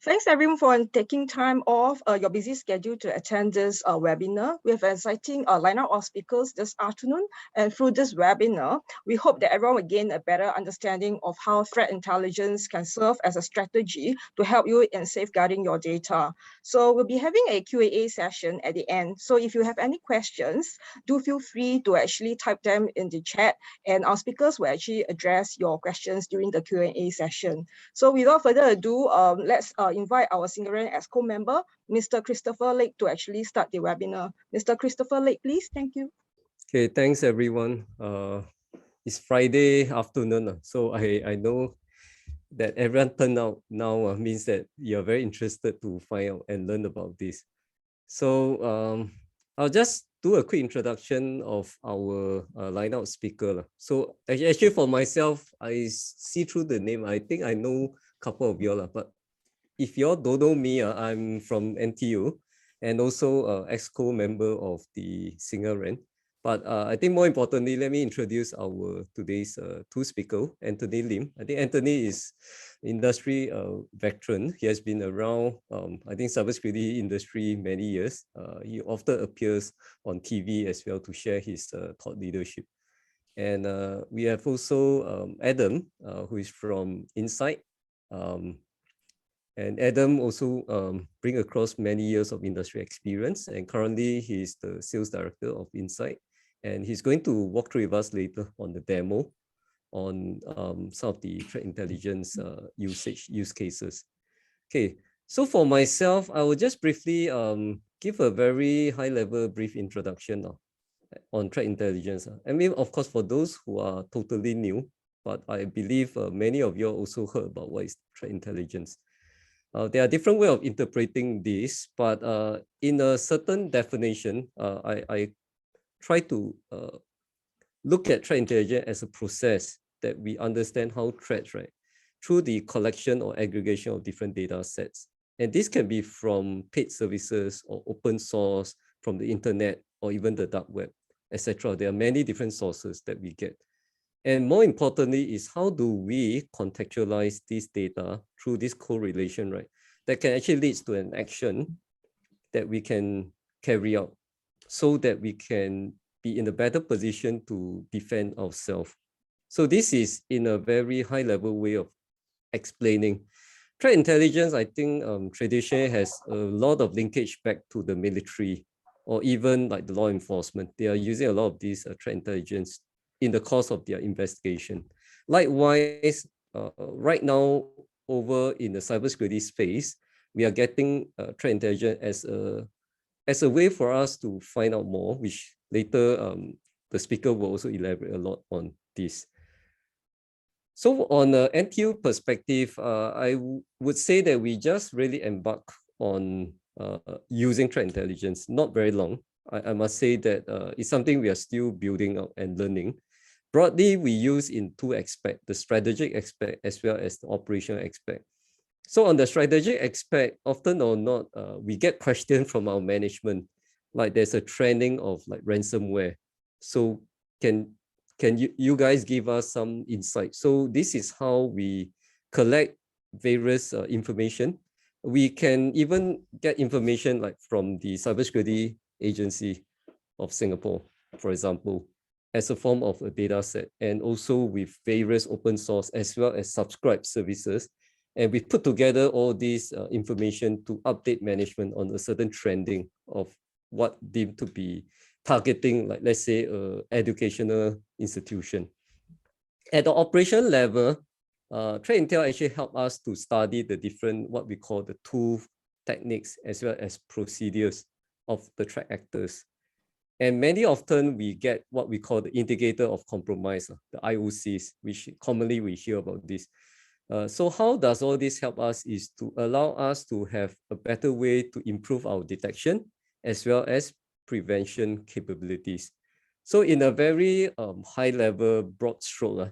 Thanks everyone for taking time off your busy schedule to attend this webinar. We have an exciting lineup of speakers this afternoon, and through this webinar, we hope that everyone will gain a better understanding of how threat intelligence can serve as a strategy to help you in safeguarding your data. So we'll be having a Q&A session at the end. So if you have any questions, do feel free to actually type them in the chat, and our speakers will actually address your questions during the Q&A session. So without further ado, let's invite our SingAREN ExCo member, Mr. Christopher Lake, to actually start the webinar. Mr. Christopher Lake, please. Thank you. Okay, thanks everyone. It's Friday afternoon, so I know that everyone turned out now means that you're very interested to find out and learn about this. So I'll just do a quick introduction of our lineup speaker. So actually for myself, I see through the name, I think I know a couple of y'all, but if y'all don't know me, I'm from NTU and also ExCo member of the SingAREN. But I think more importantly, let me introduce our today's two speakers, Anthony Lim. I think Anthony is industry veteran. He has been around, I think, cybersecurity industry many years. He often appears on TV as well to share his thought leadership. And we have also Adam, who is from Insight. And Adam also brings across many years of industry experience, and currently he's the sales director of Insight. And he's going to walk through with us later on the demo on some of the threat intelligence use cases. Okay, so for myself, I will just briefly give a very high-level brief introduction on threat intelligence. I mean, of course, for those who are totally new, but I believe many of you also heard about what is threat intelligence. There are different ways of interpreting this, but in a certain definition, I try to look at threat intelligence as a process that we understand how threats, right, through the collection or aggregation of different data sets. And this can be from paid services or open source, from the internet, or even the dark web, etc. There are many different sources that we get. And more importantly is how do we contextualize this data through this correlation, right? That can actually lead to an action that we can carry out so that we can be in a better position to defend ourselves. So this is in a very high level way of explaining. Threat intelligence, I think traditionally has a lot of linkage back to the military or even like the law enforcement. They are using a lot of these threat intelligence in the course of their investigation. Likewise, right now, over in the cybersecurity space, we are getting threat intelligence as a way for us to find out more, which later the speaker will also elaborate a lot on this. So on the NTU perspective, I would say that we just really embark on using threat intelligence, not very long. I must say that it's something we are still building up and learning. Broadly, we use in two aspects, the strategic aspect as well as the operational aspect. So on the strategic aspect, often or not, we get questions from our management, like there's a trending of like ransomware. So can you guys give us some insight? So this is how we collect various information. We can even get information like from the Cybersecurity Agency of Singapore, for example, as a form of a data set, and also with various open source as well as subscribed services. And we put together all this information to update management on a certain trending of what deemed to be targeting, like let's say, educational institution. At the operational level, threat intel actually help us to study the different, what we call the tool techniques as well as procedures of the threat actors. And many often we get what we call the indicator of compromise, the IOCs, which commonly we hear about this. So how does all this help us is to allow us to have a better way to improve our detection as well as prevention capabilities. So in a very high level, broad stroke,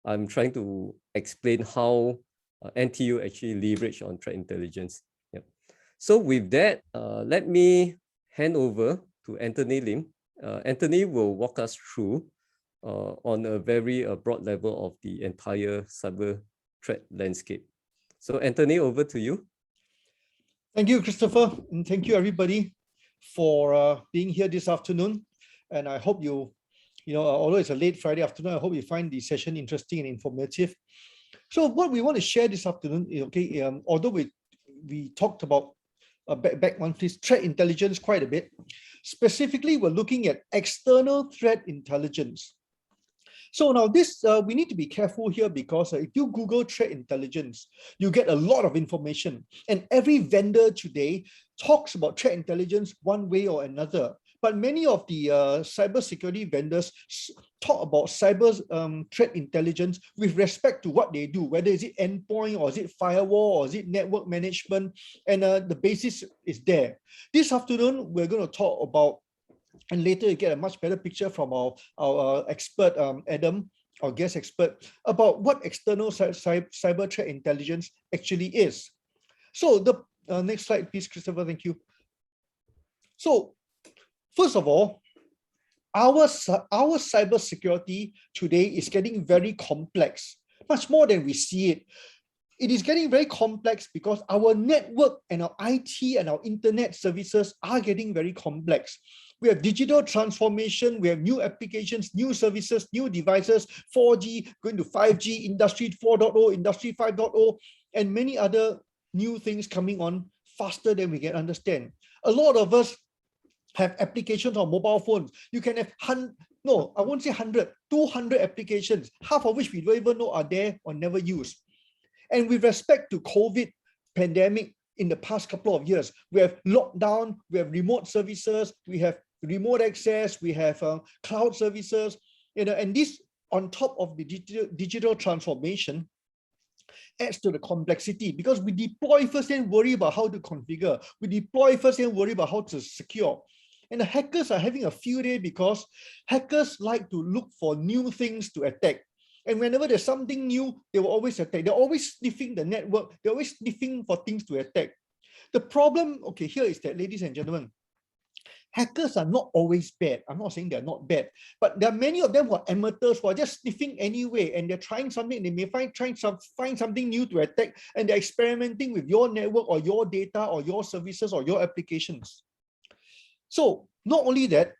I'm trying to explain how NTU actually leverage on threat intelligence. Yep. So with that, let me hand over to Anthony Lim. Anthony will walk us through on a very broad level of the entire cyber threat landscape. So Anthony, over to you. Thank you, Christopher, and thank you everybody for being here this afternoon. And I hope although it's a late Friday afternoon, I hope you find the session interesting and informative. So what we want to share this afternoon, although we talked about back one, please, threat intelligence quite a bit. Specifically, we're looking at external threat intelligence. So now this, we need to be careful here because if you Google threat intelligence, you get a lot of information. And every vendor today talks about threat intelligence one way or another. But many of the cybersecurity vendors talk about cyber threat intelligence with respect to what they do, whether is it endpoint or is it firewall or is it network management, and the basis is there. This afternoon, we're going to talk about, and later you get a much better picture from our expert, Adam, our guest expert, about what external cyber threat intelligence actually is. So the next slide, please, Christopher, thank you. So first of all, our cybersecurity today is getting very complex, much more than we see it. It is getting very complex because our network and our IT and our internet services are getting very complex. We have digital transformation, we have new applications, new services, new devices, 4G, going to 5G, Industry 4.0, Industry 5.0, and many other new things coming on faster than we can understand. A lot of us have applications on mobile phones. You can have, no, I won't say 100, 200 applications, half of which we don't even know are there or never used. And with respect to COVID pandemic in the past couple of years, we have lockdown, we have remote services, we have remote access, we have cloud services, and this on top of the digital transformation adds to the complexity because we deploy first and worry about how to configure. We deploy first and worry about how to secure. And the hackers are having a field day because hackers like to look for new things to attack. And whenever there's something new, they will always attack. They're always sniffing the network. They're always sniffing for things to attack. The problem, okay, here is that, ladies and gentlemen, hackers are not always bad. I'm not saying they're not bad, but there are many of them who are amateurs who are just sniffing anyway, and they're trying something. They may find something new to attack, and they're experimenting with your network or your data or your services or your applications. So not only that,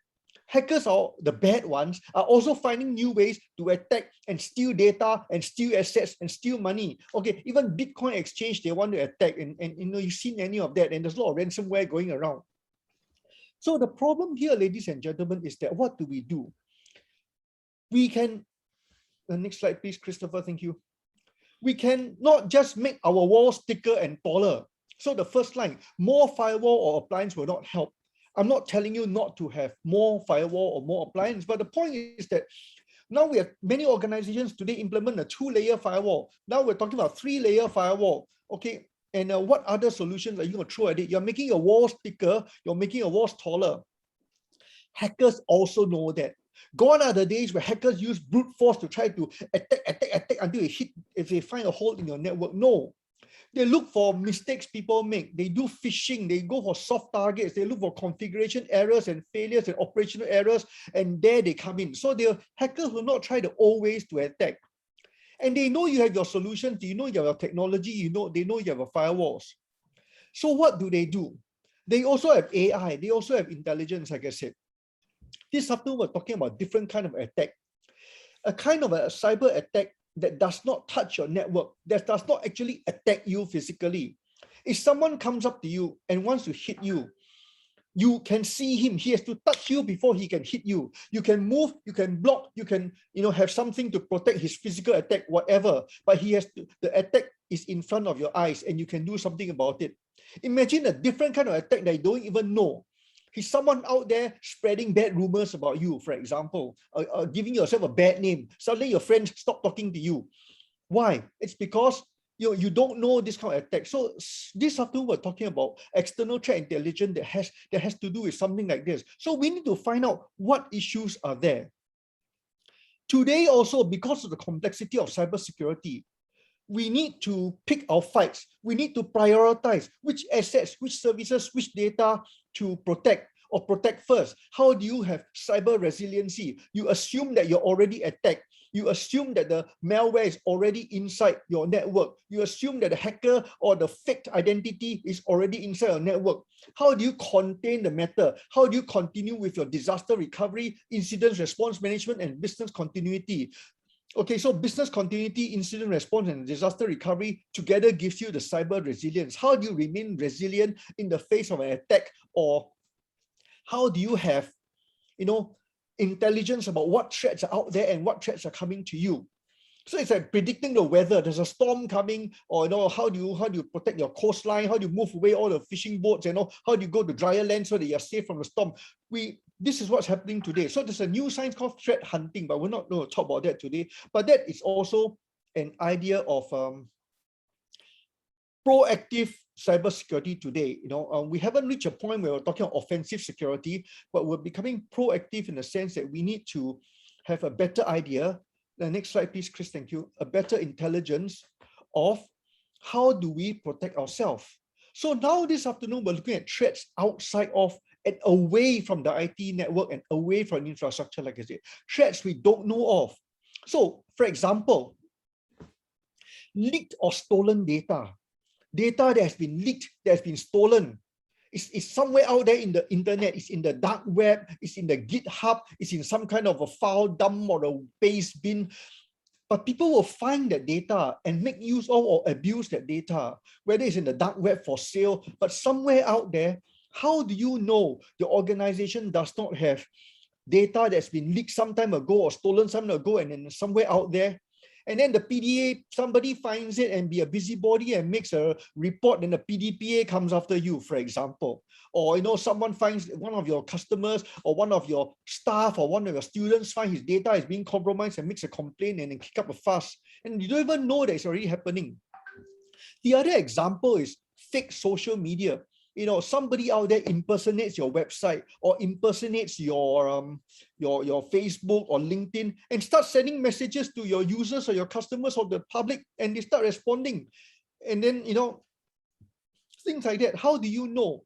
hackers, are the bad ones, are also finding new ways to attack and steal data and steal assets and steal money. Okay, even Bitcoin exchange they want to attack, and you've seen any of that, and there's a lot of ransomware going around. So the problem here, ladies and gentlemen, is that what do? We can, next slide, please, Christopher, thank you. We can not just make our walls thicker and taller. So the first line, more firewall or appliance will not help. I'm not telling you not to have more firewall or more appliance, but the point is that now we have many organizations today implement a 2-layer firewall. Now we're talking about 3-layer firewall. Okay, and what other solutions are you going to throw at it? You're making your walls thicker, you're making your walls taller. Hackers also know that. Gone are the days where hackers use brute force to try to attack until they hit, if they find a hole in your network. No. They look for mistakes people make. They do phishing. They go for soft targets. They look for configuration errors and failures and operational errors, and there they come in. So the hackers will not try the old ways to attack. And they know you have your solutions. You know you have your technology. They know you have your firewalls. So what do? They also have AI. They also have intelligence, like I said. This afternoon, we're talking about different kind of attack. A kind of a cyber attack that does not touch your network, that does not actually attack you physically. If someone comes up to you and wants to hit you, you can see him. He has to touch you before he can hit you. You can move, you can block, you can have something to protect his physical attack, whatever. But the attack is in front of your eyes and you can do something about it. Imagine a different kind of attack that you don't even know. He's someone out there spreading bad rumors about you, for example, giving yourself a bad name. Suddenly your friends stop talking to you. Why? It's because you don't know this kind of attack. So this afternoon we're talking about external threat intelligence that has to do with something like this. So we need to find out what issues are there. Today also, because of the complexity of cybersecurity, we need to pick our fights. We need to prioritize which assets, which services, which data to protect or protect first. How do you have cyber resiliency? You assume that you're already attacked. You assume that the malware is already inside your network. You assume that the hacker or the fake identity is already inside your network. How do you contain the matter? How do you continue with your disaster recovery, incident response management, and business continuity? Okay, so business continuity, incident response, and disaster recovery together gives you the cyber resilience. How do you remain resilient in the face of an attack? Or how do you have, intelligence about what threats are out there and what threats are coming to you? So it's like predicting the weather. There's a storm coming, or how do you protect your coastline? How do you move away all the fishing boats? How do you go to drier land so that you're safe from the storm? This is what's happening today. So there's a new science called threat hunting, but we're not going to talk about that today. But that is also an idea of proactive cybersecurity today. We haven't reached a point where we're talking about offensive security, but we're becoming proactive in the sense that we need to have a better idea. The next slide, please, Chris. Thank you. A better intelligence of how do we protect ourselves. So now this afternoon, we're looking at threats outside of and away from the IT network and away from infrastructure, like I said. Threats we don't know of. So, for example, leaked or stolen data. Data that has been leaked, that has been stolen. It's somewhere out there in the internet, it's in the dark web, it's in the GitHub, it's in some kind of a file dump or a paste bin. But people will find that data and make use of or abuse that data, whether it's in the dark web for sale, but somewhere out there. How do you know the organization does not have data that's been leaked some time ago or stolen some time ago and then somewhere out there? And then the PDA, somebody finds it and be a busybody and makes a report, and the PDPA comes after you, for example. Or someone finds one of your customers or one of your staff or one of your students find his data is being compromised and makes a complaint and then kick up a fuss. And you don't even know that it's already happening. The other example is fake social media. Somebody out there impersonates your website or impersonates your Facebook or LinkedIn and starts sending messages to your users or your customers or the public, and they start responding. And then, things like that. How do you know?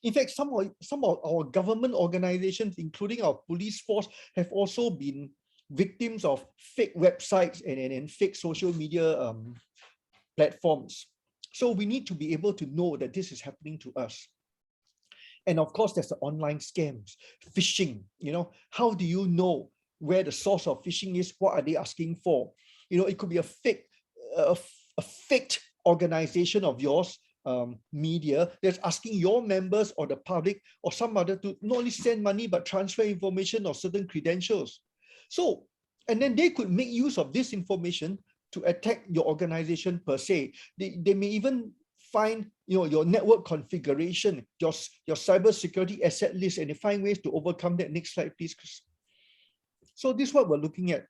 In fact, some of our government organizations, including our police force, have also been victims of fake websites and fake social media platforms. So we need to be able to know that this is happening to us. And of course, there's the online scams, phishing. How do you know where the source of phishing is? What are they asking for? It could be a fake organization of yours, media, that's asking your members or the public or some other to not only send money, but transfer information or certain credentials. So, and then they could make use of this information to attack your organization per se. They may even find your network configuration, your cybersecurity asset list, and they find ways to overcome that. Next slide, please, Chris. So this is what we're looking at.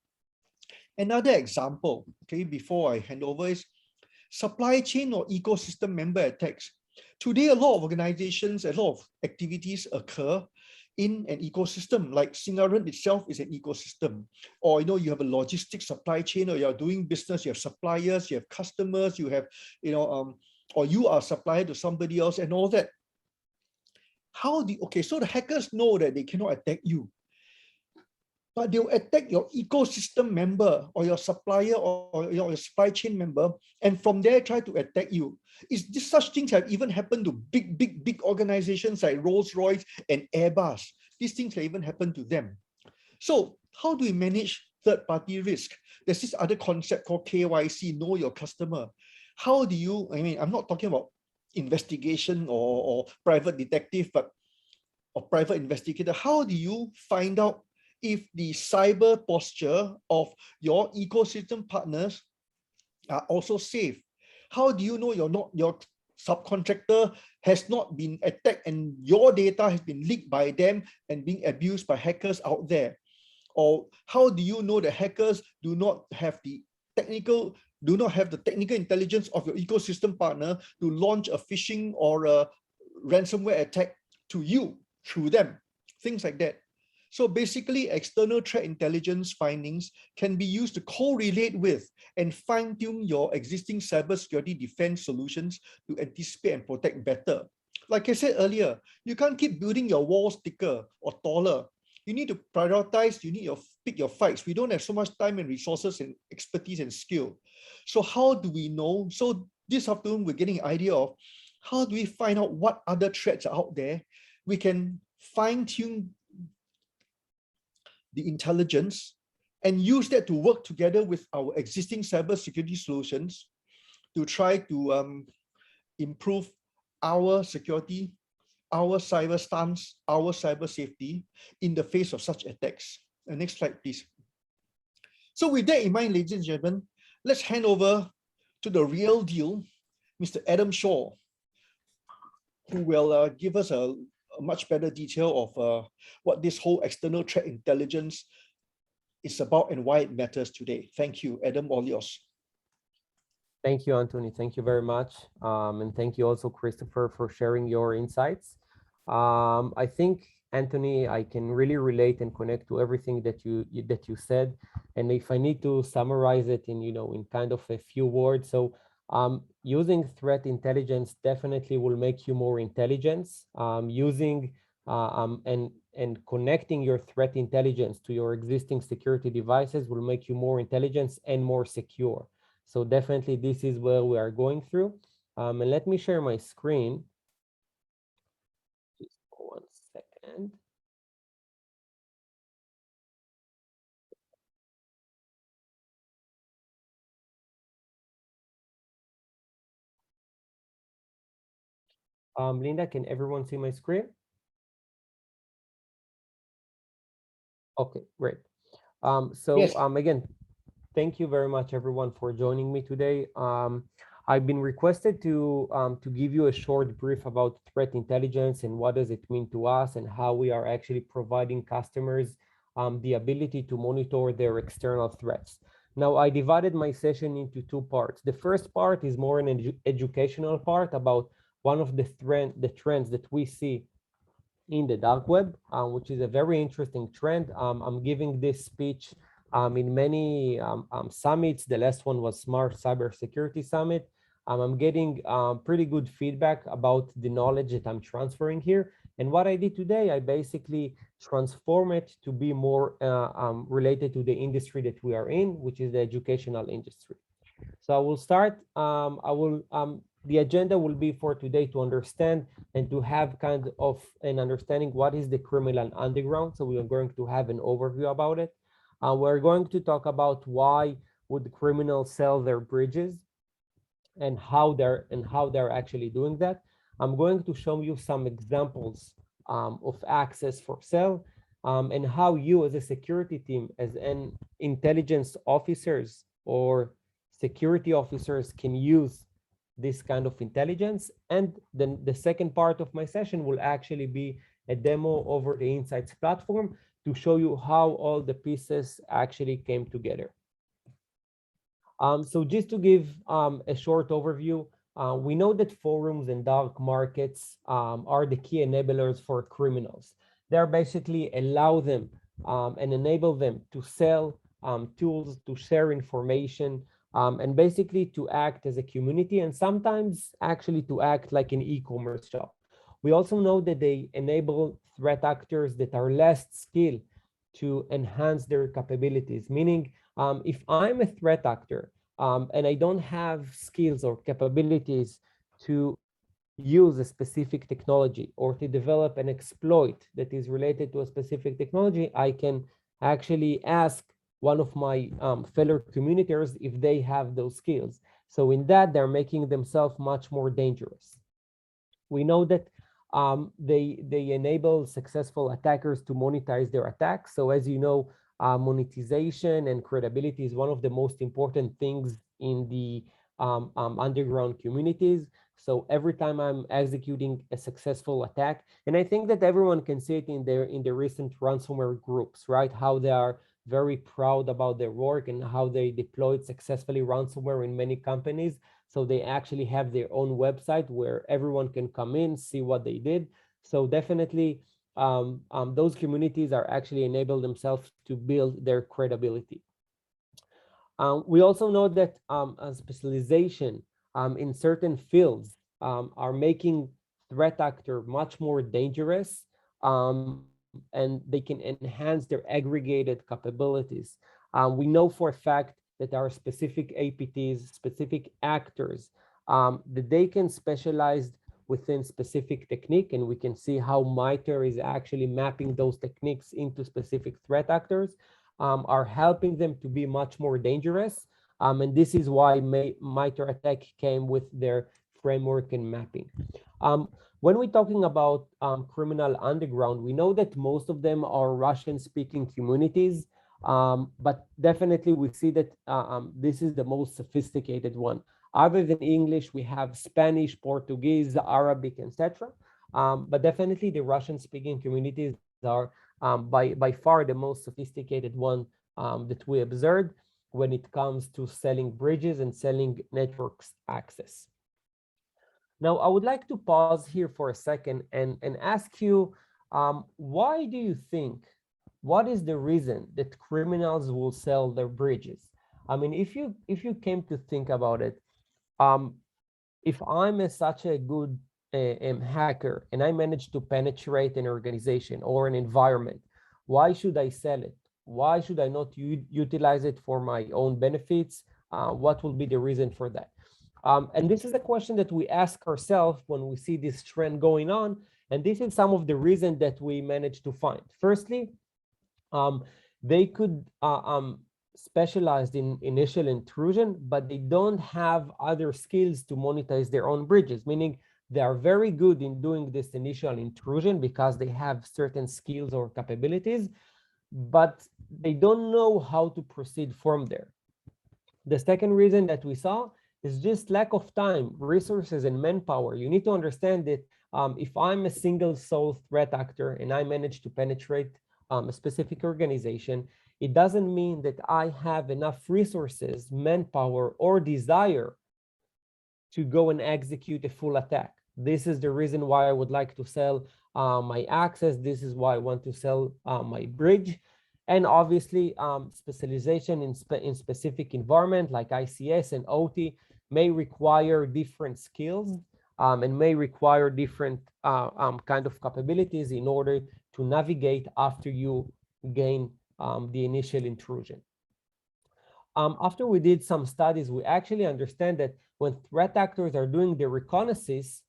Another example, okay, before I hand over, is supply chain or ecosystem member attacks. Today, a lot of organizations, a lot of activities occur in an ecosystem, like SingAREN itself is an ecosystem. Or you have a logistics supply chain, or you're doing business, you have suppliers, you have customers, you have, or you are a supplier to somebody else and all that. So the hackers know that they cannot attack you, but they'll attack your ecosystem member or your supplier or your supply chain member, and from there try to attack you. Such things have even happened to big organizations like Rolls-Royce and Airbus. These things can even happen to them. So how do we manage third-party risk? There's this other concept called KYC, know your customer. How do you, I'm not talking about investigation or private detective, but or private investigator. How do you find out if the cyber posture of your ecosystem partners are also safe? How do you know your subcontractor has not been attacked and your data has been leaked by them and being abused by hackers out there? Or how do you know the hackers do not have the technical intelligence of your ecosystem partner to launch a phishing or a ransomware attack to you through them? Things like that. So basically, external threat intelligence findings can be used to correlate with and fine-tune your existing cybersecurity defense solutions to anticipate and protect better. Like I said earlier, you can't keep building your walls thicker or taller. You need to prioritize, you need to pick your fights. We don't have so much time and resources and expertise and skill. So how do we know? So this afternoon, we're getting an idea of how do we find out what other threats are out there. We can fine tune the intelligence and use that to work together with our existing cybersecurity solutions to try to improve our security, our cyber stance, our cyber safety in the face of such attacks. Next slide, please. So with that in mind, ladies and gentlemen, let's hand over to the real deal, Mr. Adam Shaw, who will give us a much better detail of what this whole external threat intelligence is about and why it matters today. Thank you, Adam, all yours. Thank you, Anthony. Thank you very much. And thank you also, Christopher, for sharing your insights. I think, Anthony, I can really relate and connect to everything that you said. And if I need to summarize it in, in kind of a few words, so using threat intelligence definitely will make you more intelligent. Using and connecting your threat intelligence to your existing security devices will make you more intelligent and more secure. So definitely this is where we are going through. And let me share my screen. Just 1 second. Linda, can everyone see my screen? Okay, great. Yes. Again, thank you very much, everyone, for joining me today. I've been requested to give you a short brief about threat intelligence and what does it mean to us and how we are actually providing customers the ability to monitor their external threats. Now, I divided my session into 2 parts. The first part is more an educational part about one of the trends that we see in the dark web, which is a very interesting trend. I'm giving this speech in many summits. The last one was Smart Cybersecurity Summit. I'm getting pretty good feedback about the knowledge that I'm transferring here. And what I did today, I basically transform it to be more related to the industry that we are in, which is the educational industry. So I will start. The agenda will be for today to understand and to have kind of an understanding what is the criminal underground. So we are going to have an overview about it. We're going to talk about why would the criminals sell their bridges and how they're actually doing that. I'm going to show you some examples of access for sale and how you as a security team, as an intelligence officers or security officers can use this kind of intelligence. And then the second part of my session will actually be a demo over the Insights platform to show you how all the pieces actually came together. So just to give a short overview, we know that forums and dark markets are the key enablers for criminals. They're basically allow them and enable them to sell tools, to share information, and basically to act as a community and sometimes actually to act like an e-commerce shop. We also know that they enable threat actors that are less skilled to enhance their capabilities, meaning if I'm a threat actor and I don't have skills or capabilities to use a specific technology or to develop an exploit that is related to a specific technology, I can actually ask one of my fellow communicators if they have those skills. So in that, they're making themselves much more dangerous. We know that they enable successful attackers to monetize their attacks. So as you know, monetization and credibility is one of the most important things in the underground communities. So every time I'm executing a successful attack, and I think that everyone can see it in the recent ransomware groups, right? How they are very proud about their work and how they deployed successfully ransomware in many companies. So they actually have their own website where everyone can come in, see what they did. So definitely those communities are actually enable themselves to build their credibility. We also know that a specialization in certain fields are making threat actor much more dangerous. and they can enhance their aggregated capabilities. We know for a fact that there are specific APTs, specific actors, that they can specialize within specific technique, and we can see how MITRE is actually mapping those techniques into specific threat actors, are helping them to be much more dangerous. And this is why MITRE ATT&CK came with their framework and mapping. When we're talking about criminal underground, we know that most of them are Russian-speaking communities, but definitely we see that this is the most sophisticated one. Other than English, we have Spanish, Portuguese, Arabic, etc. But definitely the Russian-speaking communities are by far the most sophisticated one that we observed when it comes to selling bridges and selling networks access. Now, I would like to pause here for a second and ask you, why do you think, what is the reason that criminals will sell their bridges? I mean, if you came to think about it, if I'm such a good hacker and I manage to penetrate an organization or an environment, why should I sell it? Why should I not utilize it for my own benefits? What will be the reason for that? And this is a question that we ask ourselves when we see this trend going on. And this is some of the reasons that we managed to find. Firstly, they could specialize in initial intrusion, but they don't have other skills to monetize their own bridges, meaning they are very good in doing this initial intrusion because they have certain skills or capabilities, but they don't know how to proceed from there. The second reason that we saw is just lack of time, resources, and manpower. You need to understand that if I'm a single sole threat actor and I manage to penetrate a specific organization, it doesn't mean that I have enough resources, manpower, or desire to go and execute a full attack. This is the reason why I would like to sell my access. This is why I want to sell my bridge. And obviously, specialization in specific environment like ICS and OT may require different skills and may require different kind of capabilities in order to navigate after you gain the initial intrusion. After we did some studies, we actually understand that when threat actors are doing the reconnaissance,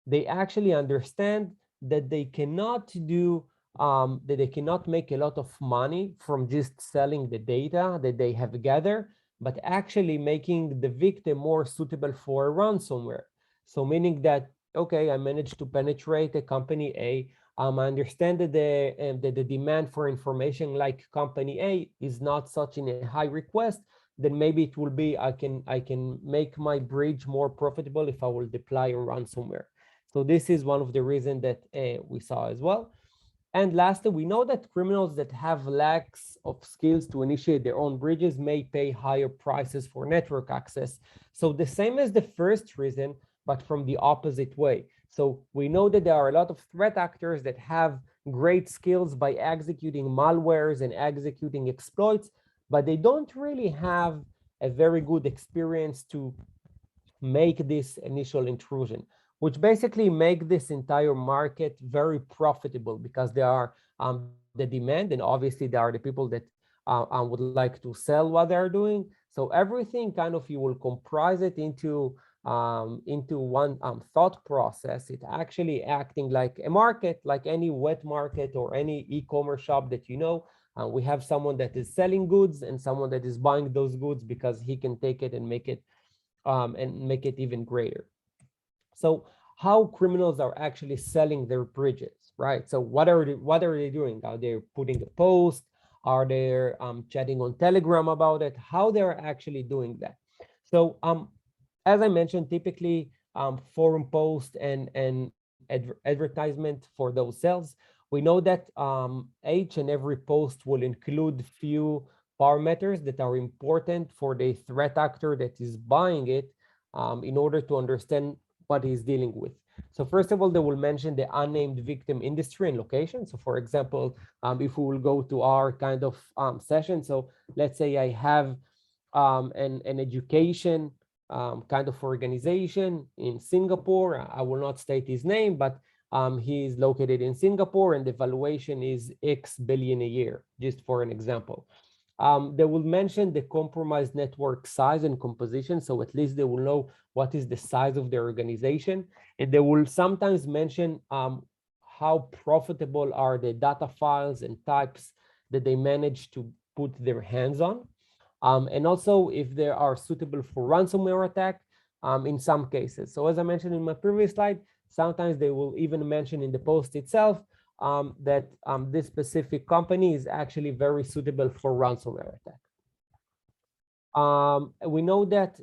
they actually understand that they cannot do that they cannot make a lot of money from just selling the data that they have gathered, but actually making the victim more suitable for a ransomware. So meaning that, okay, I managed to penetrate a company A. I understand that the demand for information like company A is not such in a high request, then maybe it will be, I can make my bridge more profitable if I will deploy a ransomware. So this is one of the reasons that we saw as well. And lastly, we know that criminals that have lacks of skills to initiate their own bridges may pay higher prices for network access. So the same as the first reason, but from the opposite way. So we know that there are a lot of threat actors that have great skills by executing malwares and executing exploits, but they don't really have a very good experience to make this initial intrusion, which basically make this entire market very profitable because they are the demand, and obviously they are the people that would like to sell what they're doing. So everything kind of, you will comprise it into one thought process. It's actually acting like a market, like any wet market or any e-commerce shop that you know. We have someone that is selling goods and someone that is buying those goods because he can take it and make it even greater. So how criminals are actually selling their bridges, right? So what are they doing? Are they putting a post? Are they chatting on Telegram about it? How they're actually doing that? So as I mentioned, typically forum post and advertisement for those sales. We know that each and every post will include few parameters that are important for the threat actor that is buying it in order to understand what he's dealing with. So first of all, they will mention the unnamed victim industry and location. So for example, if we will go to our kind of session, so let's say I have an education kind of organization in Singapore. I will not state his name, but He is located in Singapore and the valuation is X billion a year, just for an example. They will mention the compromised network size and composition, so at least they will know what is the size of their organization. And they will sometimes mention how profitable are the data files and types that they manage to put their hands on. And also if they are suitable for ransomware attack in some cases. So as I mentioned in my previous slide, sometimes they will even mention in the post itself that this specific company is actually very suitable for ransomware attack. We know that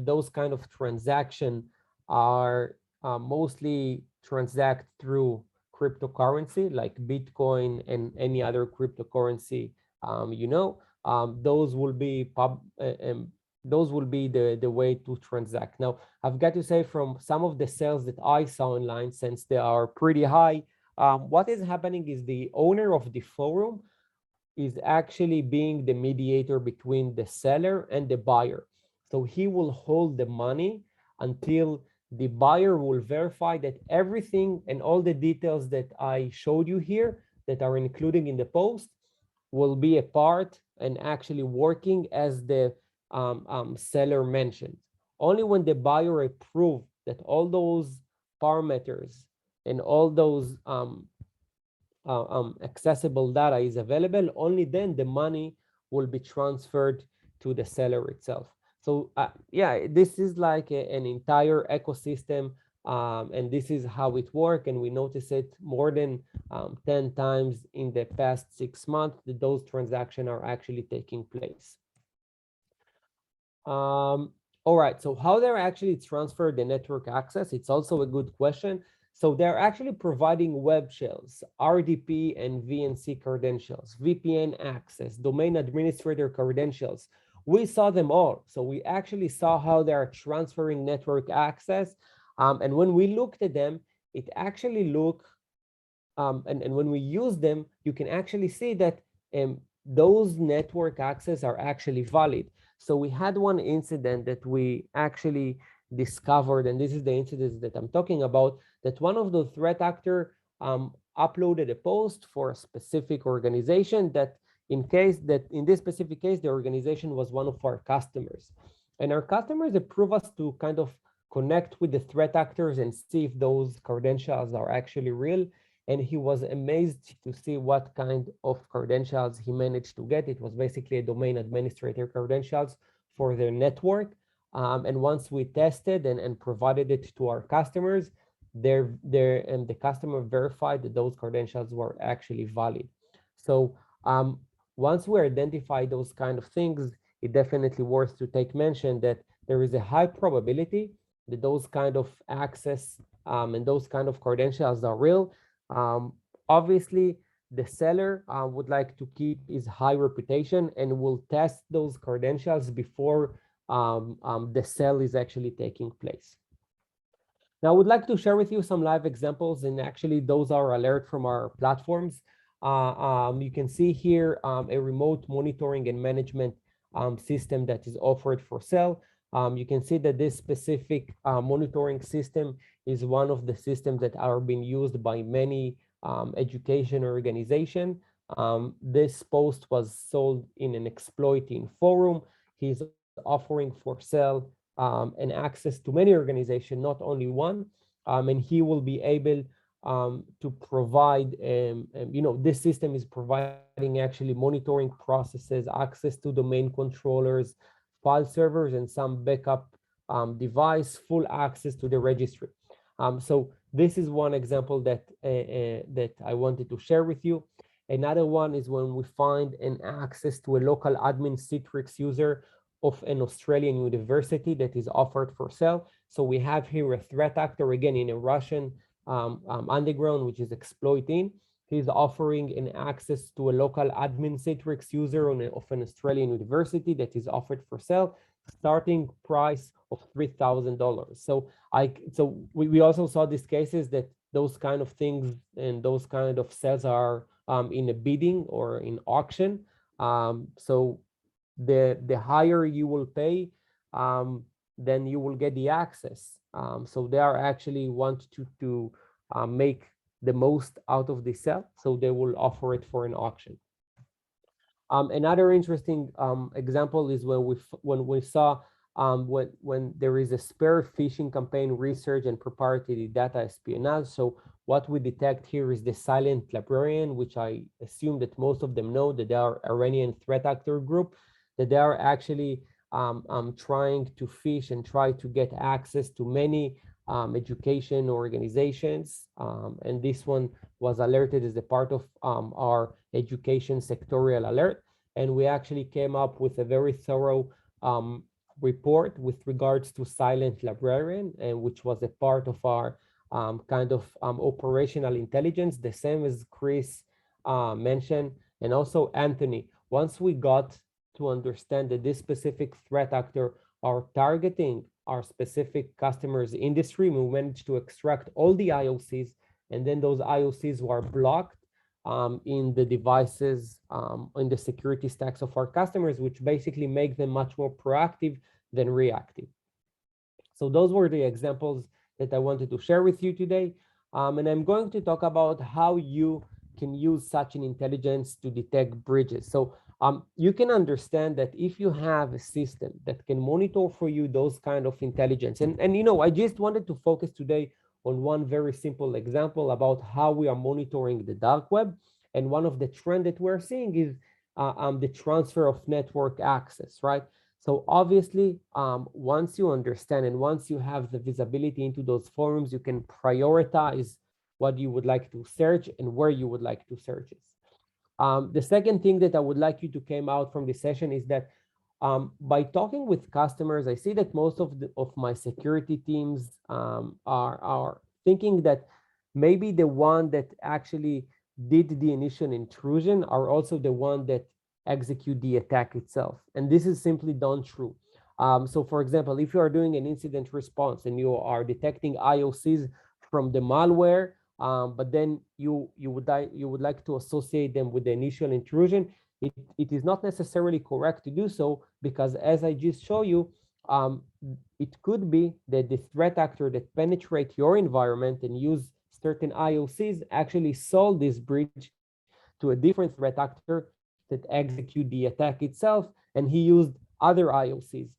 those kind of transaction are mostly transact through cryptocurrency like Bitcoin and any other cryptocurrency. Those will be the way to transact. Now, I've got to say from some of the sales that I saw online, since they are pretty high, what is happening is the owner of the forum is actually being the mediator between the seller and the buyer. So he will hold the money until the buyer will verify that everything and all the details that I showed you here that are included in the post will be a part and actually working as the seller mentioned. Only when the buyer approves that all those parameters and all those accessible data is available, only then the money will be transferred to the seller itself. So yeah, this is like an entire ecosystem, and this is how it works. And we notice it more than 10 times in the past 6 months that those transactions are actually taking place. All right, so how they're actually transfer the network access, it's also a good question. So they're actually providing web shells, RDP and VNC credentials, VPN access, domain administrator credentials. We saw them all. So we actually saw how they are transferring network access. And when we looked at them, it actually looked, and when we use them, you can actually see that those network access are actually valid. So we had one incident that we actually discovered, and this is the incident that I'm talking about, that one of the threat actor uploaded a post for a specific organization that in this specific case, the organization was one of our customers. And our customers approve us to kind of connect with the threat actors and see if those credentials are actually real. And he was amazed to see what kind of credentials he managed to get. It was basically a domain administrator credentials for their network. And once we tested and provided it to our customers, the customer verified that those credentials were actually valid. So once we identify those kind of things, it definitely worth to take mention that there is a high probability that those kind of access and those kind of credentials are real. Obviously, the seller would like to keep his high reputation and will test those credentials before the sale is actually taking place. Now, I would like to share with you some live examples, and actually those are alerts from our platforms. You can see here a remote monitoring and management system that is offered for sale. You can see that this specific monitoring system is one of the systems that are being used by many education organizations. This post was sold in an exploiting forum. He's offering for sale and access to many organizations, not only one, and he will be able to provide, this system is providing actually monitoring processes, access to domain controllers, file servers, and some backup device, full access to the registry. So this is one example that I wanted to share with you. Another one is when we find an access to a local admin Citrix user of an Australian university that is offered for sale. So we have here a threat actor, again, in a Russian underground, which is exploiting. He's offering an access to a local admin Citrix user of an Australian university that is offered for sale, starting price of $3,000. So we also saw these cases that those kind of things and those kind of sales are in a bidding or in auction. So the higher you will pay, then you will get the access. So they are actually want to make the most out of the cell, so they will offer it for an auction. Another interesting example is when we saw when there is a spare phishing campaign research and proprietary data espionage. So what we detect here is the silent librarian, which I assume that most of them know, that they are Iranian threat actor group, that they are actually trying to phish and try to get access to many education organizations. And this one was alerted as a part of our education sectorial alert. And we actually came up with a very thorough report with regards to silent librarian, and which was a part of our kind of operational intelligence, the same as Chris mentioned, and also Anthony. Once we got to understand that this specific threat actor are targeting our specific customers' industry, we managed to extract all the IOCs, and then those IOCs were blocked in the devices, in the security stacks of our customers, which basically make them much more proactive than reactive. So those were the examples that I wanted to share with you today. And I'm going to talk about how you can use such an intelligence to detect breaches. So you can understand that if you have a system that can monitor for you those kind of intelligence, and you know, I just wanted to focus today on one very simple example about how we are monitoring the dark web. And one of the trends that we're seeing is the transfer of network access, right? So obviously, once you understand and once you have the visibility into those forums, you can prioritize what you would like to search and where you would like to search it. The second thing that I would like you to come out from this session is that by talking with customers, I see that most of my security teams are thinking that maybe the one that actually did the initial intrusion are also the one that execute the attack itself. And this is simply not true. So for example, if you are doing an incident response and you are detecting IOCs from the malware, but then you would like to associate them with the initial intrusion, it is not necessarily correct to do so, because as I just showed you, it could be that the threat actor that penetrate your environment and use certain IOCs actually sold this breach to a different threat actor that execute the attack itself, and he used other IOCs.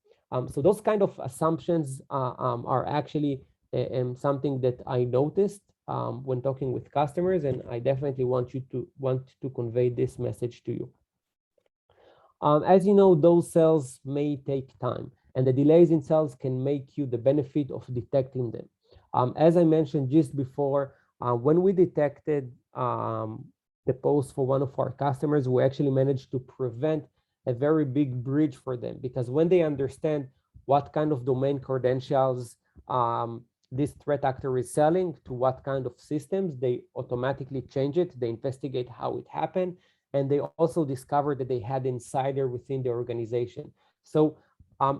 So those kind of assumptions are actually something that I noticed when talking with customers, and I definitely want to convey this message to you. As you know, those cells may take time, and the delays in cells can make you the benefit of detecting them. As I mentioned just before, when we detected the post for one of our customers, we actually managed to prevent a very big breach for them, because when they understand what kind of domain credentials this threat actor is selling to what kind of systems, they automatically change it, they investigate how it happened, and they also discover that they had insider within the organization. So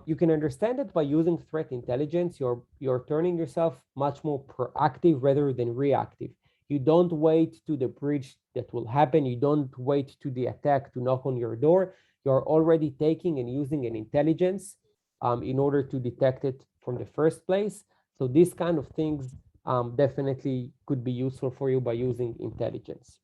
you can understand that by using threat intelligence, you're turning yourself much more proactive rather than reactive. You don't wait to the breach that will happen. You don't wait to the attack to knock on your door. You're already taking and using an intelligence in order to detect it from the first place. So these kind of things definitely could be useful for you by using intelligence.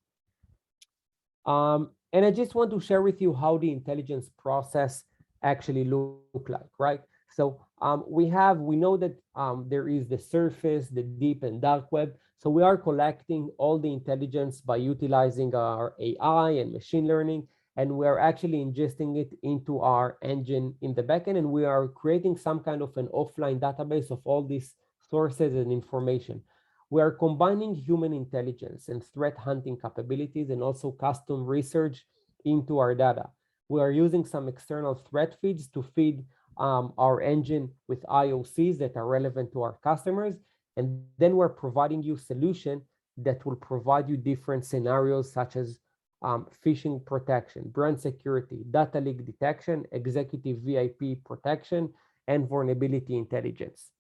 And I just want to share with you how the intelligence process actually look like, right? So we know that there is the surface, the deep and dark web. So we are collecting all the intelligence by utilizing our AI and machine learning, and we are actually ingesting it into our engine in the backend, and we are creating some kind of an offline database of all these sources and information. We are combining human intelligence and threat hunting capabilities and also custom research into our data. We are using some external threat feeds to feed our engine with IOCs that are relevant to our customers. And then we're providing you solution that will provide you different scenarios such as phishing protection, brand security, data leak detection, executive VIP protection, and vulnerability intelligence.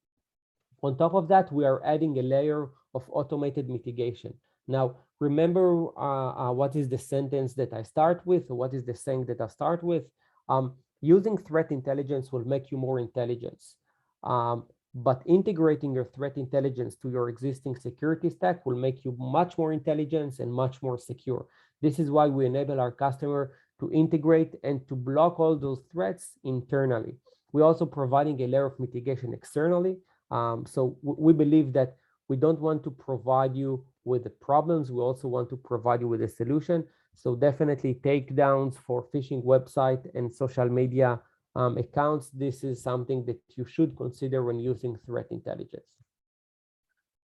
On top of that, we are adding a layer of automated mitigation. Now, remember what is the sentence that I start with, or what is the saying that I start with? Using threat intelligence will make you more intelligent. but integrating your threat intelligence to your existing security stack will make you much more intelligent and much more secure. This is why we enable our customer to integrate and to block all those threats internally. We're also providing a layer of mitigation externally. So we believe that we don't want to provide you with the problems, we also want to provide you with a solution. So definitely takedowns for phishing website and social media accounts, this is something that you should consider when using threat intelligence.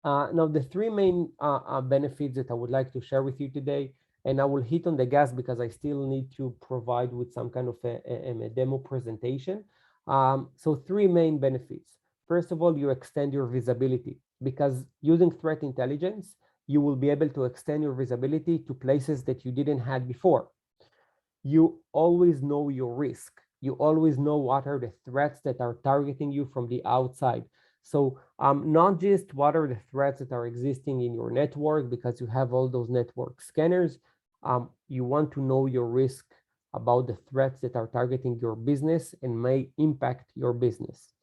Now, the three main benefits that I would like to share with you today, and I will hit on the gas because I still need to provide with some kind of a demo presentation. So three main benefits. First of all, you extend your visibility, because using threat intelligence, you will be able to extend your visibility to places that you didn't have before. You always know your risk. You always know what are the threats that are targeting you from the outside. So not just what are the threats that are existing in your network, because you have all those network scanners. You want to know your risk about the threats that are targeting your business and may impact your business.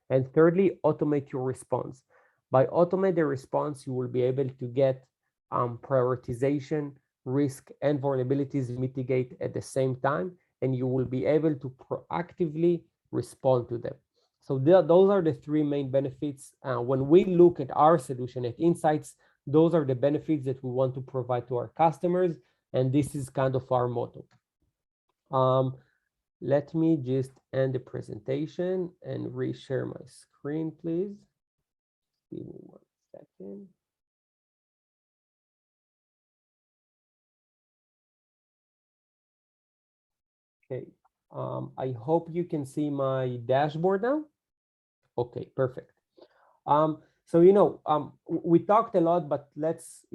And thirdly, automate your response. By automate the response, you will be able to get prioritization, risk, and vulnerabilities mitigate at the same time, and you will be able to proactively respond to them. So those are the three main benefits. When we look at our solution at Insights, those are the benefits that we want to provide to our customers, and this is kind of our motto. Let me just end the presentation and reshare my screen, please. Give me 1 second. Okay, I hope you can see my dashboard now. Okay, perfect. So we talked a lot, but let's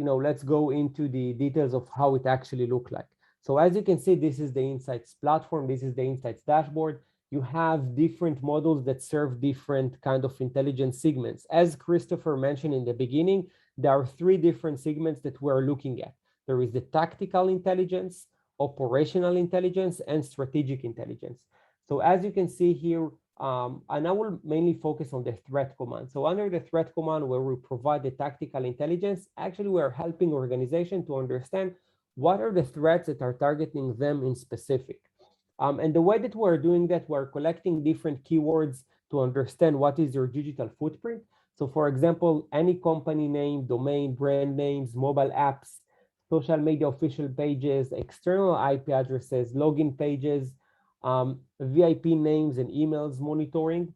go into the details of how it actually looks like. So as you can see, this is the Insights platform. This is the Insights dashboard. You have different models that serve different kind of intelligence segments. As Christopher mentioned in the beginning, there are three different segments that we're looking at. There is the tactical intelligence, operational intelligence, and strategic intelligence. So as you can see here, and I will mainly focus on the threat command. So under the threat command, where we provide the tactical intelligence, actually we are helping organizations to understand what are the threats that are targeting them in specific. And the way that we're doing that, we're collecting different keywords to understand what is your digital footprint. So for example, any company name, domain, brand names, mobile apps, social media official pages, external IP addresses, login pages, VIP names and emails monitoring.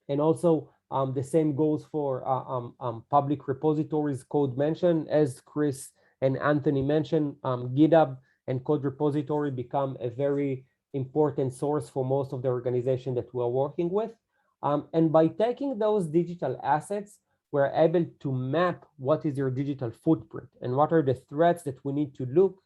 And also the same goes for public repositories code mention. As Chris and Anthony mentioned, GitHub and code repository become a very important source for most of the organization that we're working with. And by taking those digital assets, we're able to map what is your digital footprint and what are the threats that we need to look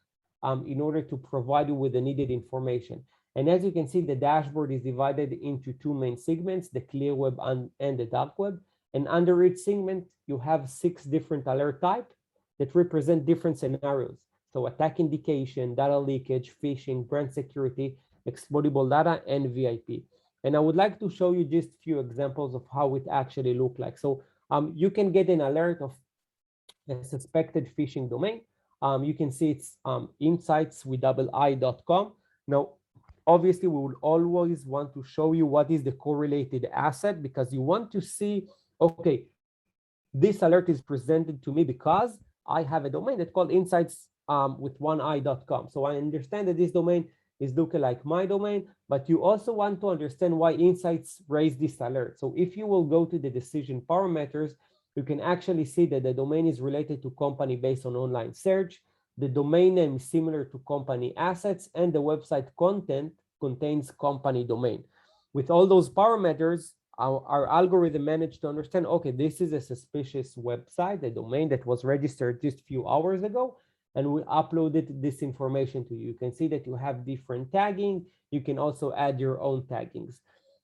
in order to provide you with the needed information. And as you can see, the dashboard is divided into two main segments, the clear web and the dark web. And under each segment, you have 6 different alert types that represent different scenarios. So attack indication, data leakage, phishing, brand security, exploitable data, and VIP. And I would like to show you just a few examples of how it actually looks like. So you can get an alert of a suspected phishing domain. You can see it's insights.com. Now, obviously, we will always want to show you what is the correlated asset, because you want to see, okay, this alert is presented to me because I have a domain that's called insights with one i.com. So I understand that this domain is looking like my domain, but you also want to understand why Insights raised this alert. So if you will go to the decision parameters, you can actually see that the domain is related to company based on online search. The domain name is similar to company assets, and the website content contains company domain. With all those parameters, our algorithm managed to understand, okay, this is a suspicious website, a domain that was registered just a few hours ago, and we uploaded this information to you. You can see that you have different tagging. You can also add your own taggings.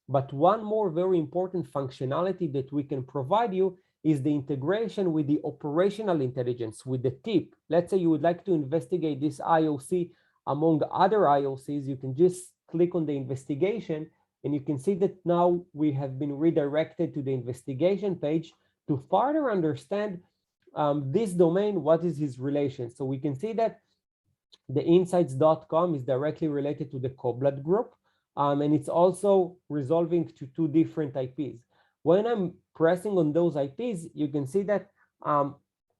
But one more very important functionality that we can provide you is the integration with the operational intelligence, with the tip. Let's say you would like to investigate this IOC among other IOCs, you can just click on the investigation And you can see that now we have been redirected to the investigation page to further understand this domain, what is his relation. So we can see that the insights.com is directly related to the Coblat group, and it's also resolving to 2 different IPs. When I'm pressing on those IPs, you can see that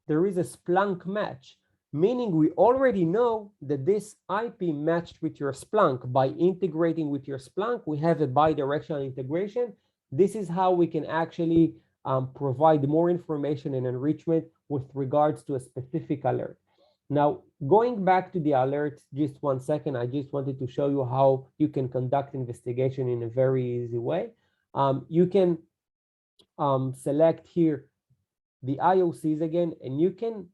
there is a Splunk match, meaning we already know that this IP matched with your Splunk. By integrating with your Splunk, we have a bidirectional integration. This is how we can actually provide more information and enrichment with regards to a specific alert. Now, going back to the alert, just 1 second, I just wanted to show you how you can conduct investigation in a very easy way. You can select here the IOCs again, and you can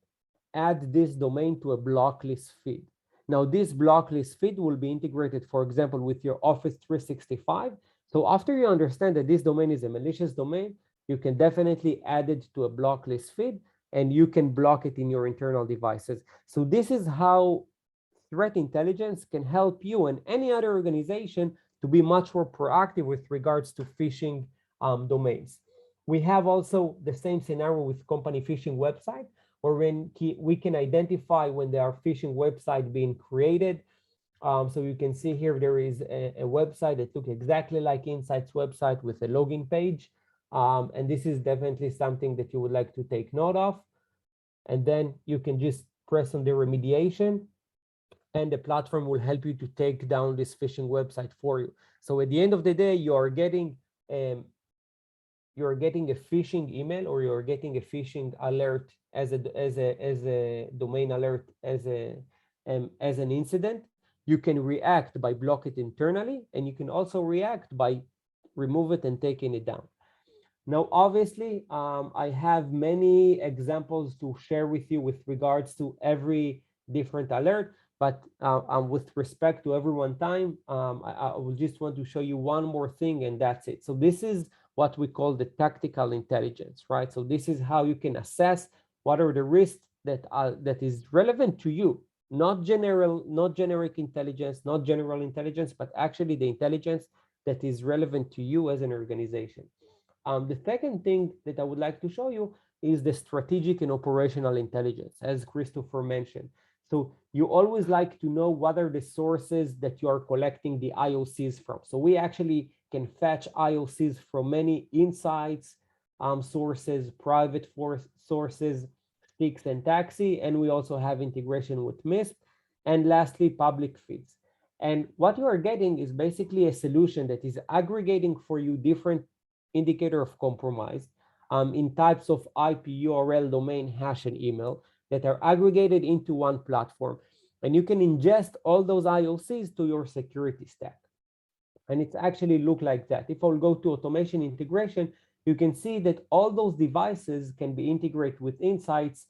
add this domain to a block list feed. Now, this block list feed will be integrated, for example, with your Office 365. So after you understand that this domain is a malicious domain, you can definitely add it to a block list feed, and you can block it in your internal devices. So this is how threat intelligence can help you and any other organization to be much more proactive with regards to phishing domains. We have also the same scenario with company phishing website, where we can identify when there are phishing websites being created. So you can see here there is a website that look exactly like Insight's website with a login page. And this is definitely something that you would like to take note of. And then you can just press on the remediation, and the platform will help you to take down this phishing website for you. So at the end of the day, you're getting a phishing email, or you're getting a phishing alert as a domain alert, as an incident. You can react by blocking it internally, and you can also react by remove it and taking it down. Now, obviously, I have many examples to share with you with regards to every different alert, but with respect to everyone's time, I will just want to show you one more thing, and that's it. So this is what we call the tactical intelligence, right? So this is how you can assess what are the risks that is relevant to you, not generic intelligence, not general intelligence, but actually the intelligence that is relevant to you as an organization. The second thing that I would like to show you is the strategic and operational intelligence, as Christopher mentioned. So you always like to know what are the sources that you are collecting the IOCs from. So we actually can fetch IOCs from many insights sources, private sources, Stix and Taxi, and we also have integration with MISP, and lastly, public feeds. And what you are getting is basically a solution that is aggregating for you different indicator of compromise in types of IP, URL, domain, hash, and email that are aggregated into one platform. And you can ingest all those IOCs to your security stack. And it's actually look like that. If I'll go to automation integration, you can see that all those devices can be integrated with Insights,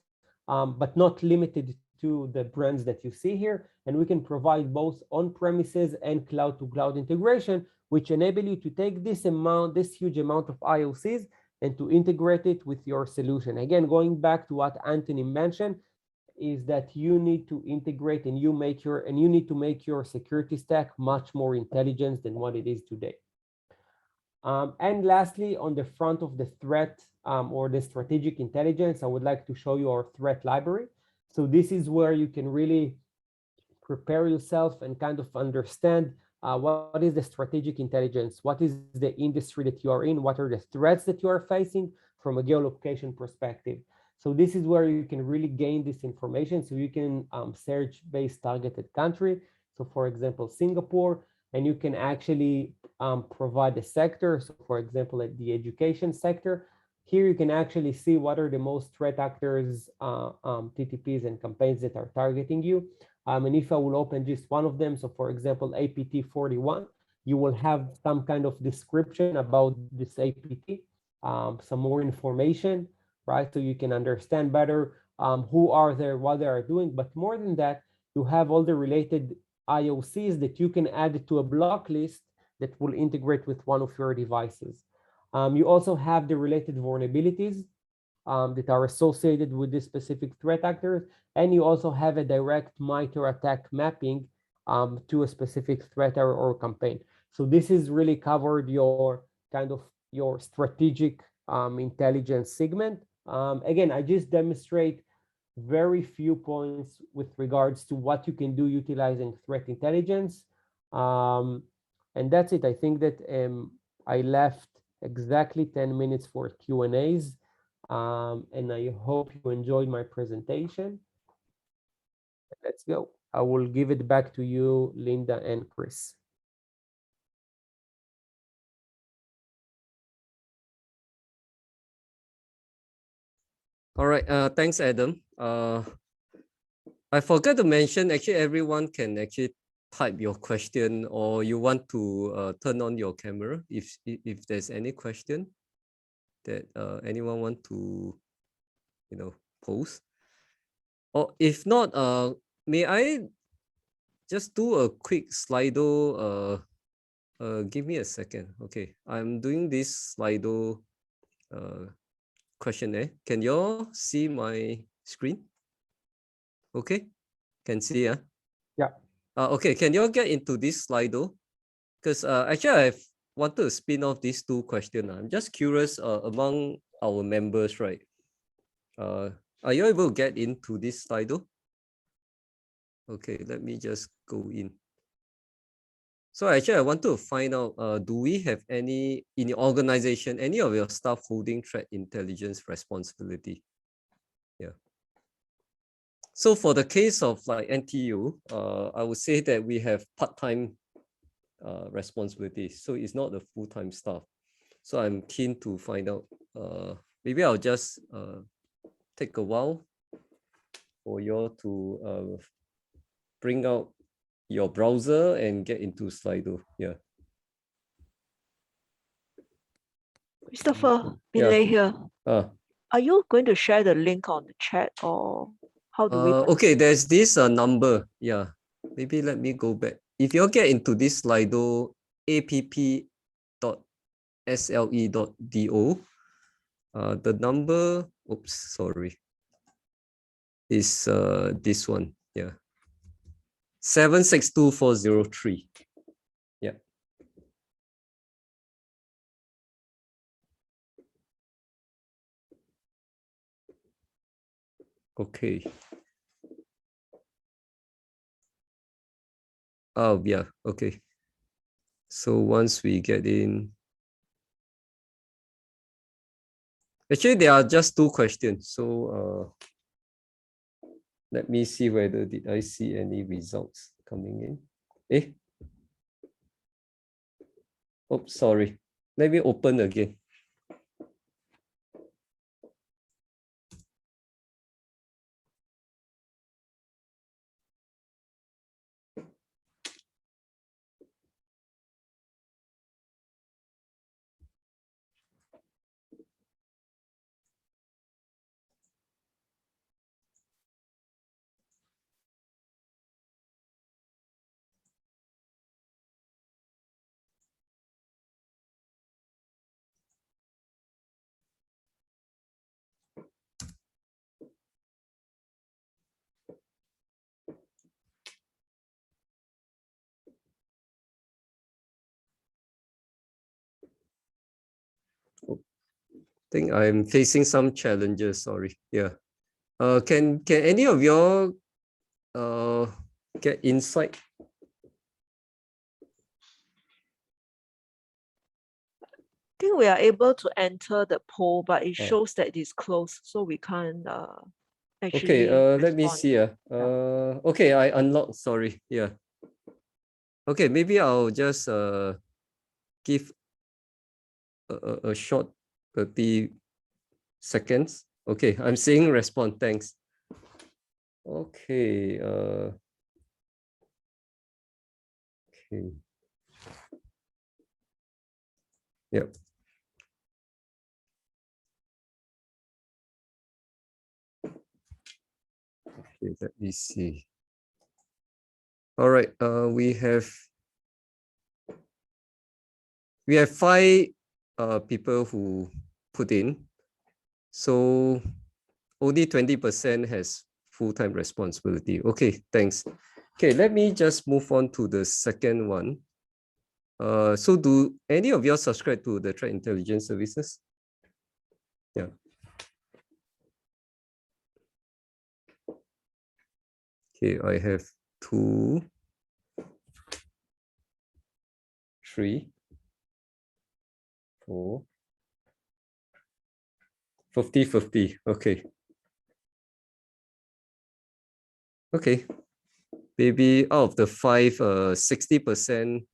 but not limited to the brands that you see here. And we can provide both on-premises and cloud-to-cloud integration, which enable you to take this huge amount of IOCs and to integrate it with your solution. Again, going back to what Anthony mentioned, is that you need to integrate and you need to make your security stack much more intelligent than what it is today. And lastly, on the front of the threat or the strategic intelligence, I would like to show you our threat library. So this is where you can really prepare yourself and kind of understand what is the strategic intelligence, what is the industry that you are in, what are the threats that you are facing from a geolocation perspective. So this is where you can really gain this information. So you can search based targeted country. So for example, Singapore, and you can actually provide a sector. So for example, at the education sector, here you can actually see what are the most threat actors, TTPs and campaigns that are targeting you. And if I will open just one of them, so for example, APT 41, you will have some kind of description about this APT, some more information, right? So you can understand better who are there, what they are doing. But more than that, you have all the related IOCs that you can add to a block list that will integrate with one of your devices. You also have the related vulnerabilities that are associated with this specific threat actors, and you also have a direct MITRE attack mapping to a specific threat or campaign. So this is really covered your kind of your strategic intelligence segment. Again, I just demonstrate very few points with regards to what you can do utilizing threat intelligence. And that's it. I think that I left exactly 10 minutes for Q&As. And I hope you enjoyed my presentation. Let's go. I will give it back to you, Linda and Chris. All right, thanks, Adam. I forgot to mention, actually, everyone can actually type your question, or you want to turn on your camera if there's any question that anyone want to, pose. Or if not, may I just do a quick Slido? Give me a second. Okay, I'm doing this Slido questionnaire. Can you all see my screen? Okay, can see, yeah? Yeah. Okay, can you all get into this Slido? Because actually I've wanted to spin off these two questions. I'm just curious among our members, right? Are you able to get into this Slido? Okay, let me just go in. So actually I want to find out, do we have any, in your organization, any of your staff holding threat intelligence responsibility? Yeah. So for the case of like NTU, I would say that we have part-time responsibilities. So it's not the full-time staff. So I'm keen to find out, maybe I'll just take a while for you all to bring out your browser and get into Slido. Yeah. Christopher, Yeah. Binlei here. Are you going to share the link on the chat, or how do we? Okay, there's this number. Yeah. Maybe let me go back. If you get into this Slido, app.sle.do, the number, oops, sorry, is this one. Yeah. 762403. Yeah. Okay. Oh, yeah. Okay. So once we get in, actually, there are just two questions. So let me see whether did I see any results coming in. Oh, sorry. Let me open again. I think I'm facing some challenges. Sorry. Yeah. Can any of y'all get insight? I think we are able to enter the poll, but it shows that it's closed, so we can't actually. Okay. Let me see. Okay, I unlocked. Sorry. Yeah. Okay, maybe I'll just give a short 30 seconds. Okay, I'm seeing response. Thanks. Okay. Okay. Yep. Okay, let me see. All right. We have 5 people who put in. So only 20% has full-time responsibility. Okay, thanks. Okay, let me just move on to the second one. So do any of you subscribe to the threat intelligence services? Yeah. Okay, I have 2, 3, 4, 50-50. Okay. Okay. Maybe out of the 5, 60%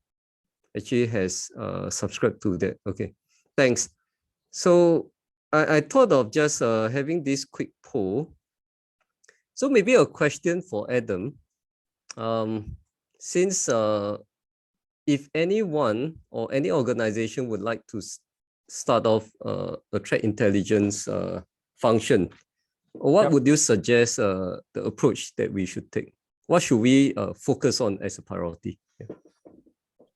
actually has subscribed to that. Okay. Thanks. So I thought of just having this quick poll. So maybe a question for Adam. Since if anyone or any organization would like to start off a threat intelligence function, what would you suggest the approach that we should take? What should we focus on as a priority? Yeah.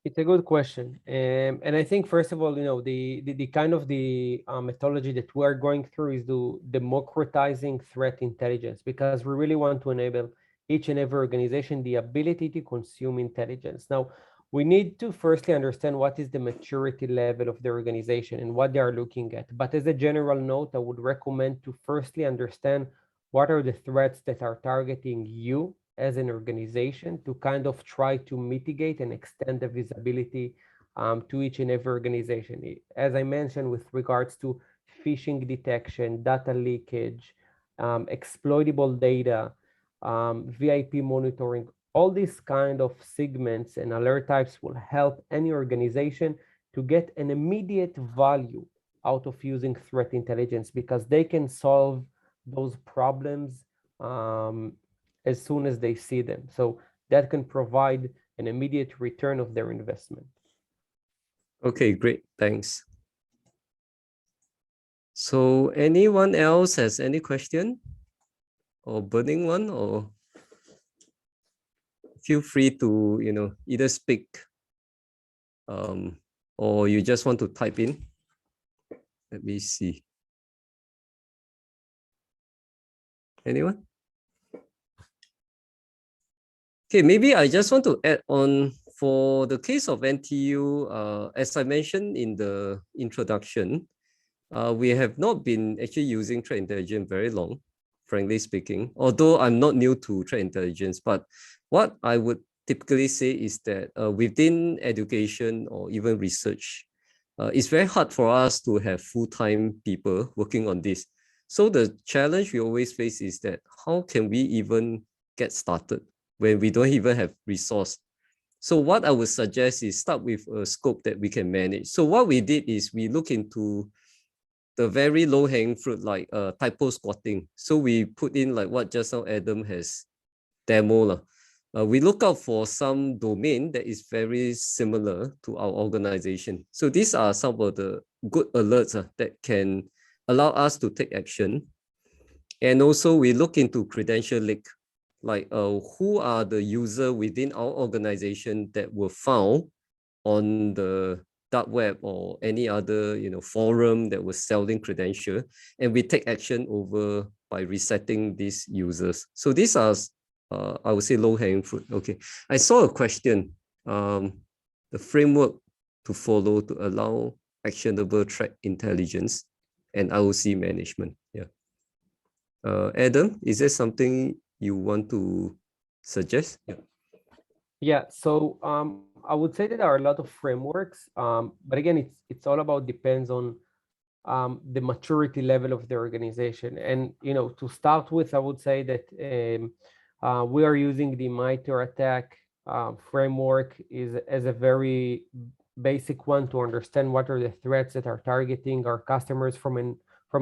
It's a good question. And I think, first of all, the kind of the methodology that we're going through is the democratizing threat intelligence, because we really want to enable each and every organization the ability to consume intelligence. Now, we need to firstly understand what is the maturity level of the organization and what they are looking at. But as a general note, I would recommend to firstly understand what are the threats that are targeting you as an organization, to kind of try to mitigate and extend the visibility to each and every organization. As I mentioned, with regards to phishing detection, data leakage, exploitable data, VIP monitoring, all these kind of segments and alert types will help any organization to get an immediate value out of using threat intelligence, because they can solve those problems as soon as they see them. So that can provide an immediate return of their investment. Okay, great. Thanks. So anyone else has any question or burning one, or feel free to, either speak or you just want to type in. Let me see. Anyone? Okay, maybe I just want to add on for the case of NTU, as I mentioned in the introduction, we have not been actually using threat intelligence very long, frankly speaking, although I'm not new to threat intelligence. But what I would typically say is that within education or even research, it's very hard for us to have full-time people working on this. So the challenge we always face is that how can we even get started when we don't even have resource? So what I would suggest is start with a scope that we can manage. So what we did is we look into the very low-hanging fruit, like typo squatting. So we put in like what just now Adam has demo. We look out for some domain that is very similar to our organization. So these are some of the good alerts that can allow us to take action. And also we look into credential leak, like who are the user within our organization that were found on the dark web or any other forum that was selling credential, and we take action over by resetting these users. So these are I would say low-hanging fruit. Okay, I saw a question. The framework to follow to allow actionable threat intelligence and IOC management. Yeah. Adam, is there something you want to suggest? Yeah. Yeah. So I would say that there are a lot of frameworks, but again, it's all about depends on the maturity level of the organization. And to start with, I would say that we are using the MITRE ATT&CK framework as a very basic one to understand what are the threats that are targeting our customers from